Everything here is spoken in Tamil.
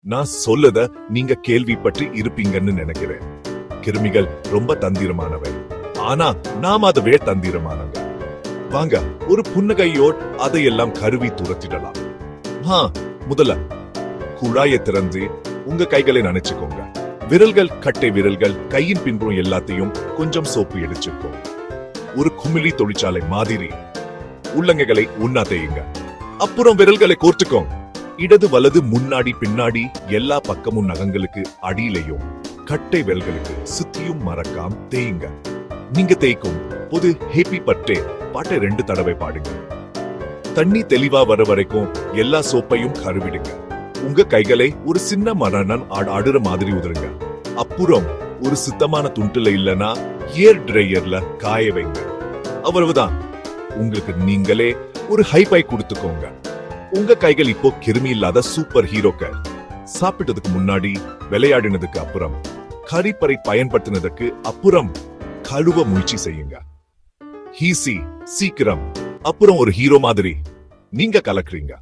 நான் சொல்லத நீங்க கேள்விப்பட்டு இருப்பீங்கன்னு நினைக்கிறேன். கிருமிகள் ரொம்ப தந்திரமானவை, ஆனா நாம அதை விட தந்திரமானவங்க. வாங்க ஒரு புன்னகையோர் அதையெல்லாம் கருவி துரத்திடலாம். முதல்ல குழாயை திறந்து உங்க கைகளை நினைச்சுக்கோங்க. விரல்கள், கட்டை விரல்கள், கையின் பின்புறம் எல்லாத்தையும் கொஞ்சம் சோப்பு எடுத்துக்கோங்க. ஒரு குமிழி தொழிற்சாலை மாதிரி உள்ளங்கைகளை உண்ணா தேயுங்க. அப்புறம் விரல்களை கோர்த்துக்கோங்க. இடது வலது முன்னாடி பின்னாடி எல்லா பக்கமும் நகங்களுக்கு அடியிலையும் கட்டை விரல்களுக்கு சுத்தியும் மறக்காம தேயுங்க. நீங்க தேய்க்கும் பொது ஹேப்பி பர்த்டே பாட்டை 2 தடவை பாடுங்க. தண்ணி தெளிவா வர வரைக்கும் எல்லா சோப்பையும் கருவிடுங்க. உங்க கைகளை ஒரு சின்ன மரணன் ஆடுற மாதிரி உதருங்க. அப்புறம் ஒரு சுத்தமான துண்டுல இல்லனா ஏர் ட்ரையர்ல காய வைங்க. அவ்வளவுதான். உங்களுக்கு நீங்களே ஒரு ஹைபை கொடுத்துக்கோங்க. உங்க கைகள் இப்போ கிருமி இல்லாத சூப்பர் ஹீரோக்கள். சாப்பிட்டதுக்கு முன்னாடி, விளையாடினதுக்கு அப்புறம், கழிப்பறை பயன்படுத்தினதுக்கு அப்புறம் கழுவ முயற்சி செய்யுங்க. ஈஸி, சீக்கிரம், அப்புறம் ஒரு ஹீரோ மாதிரி நீங்க கலக்குறீங்க.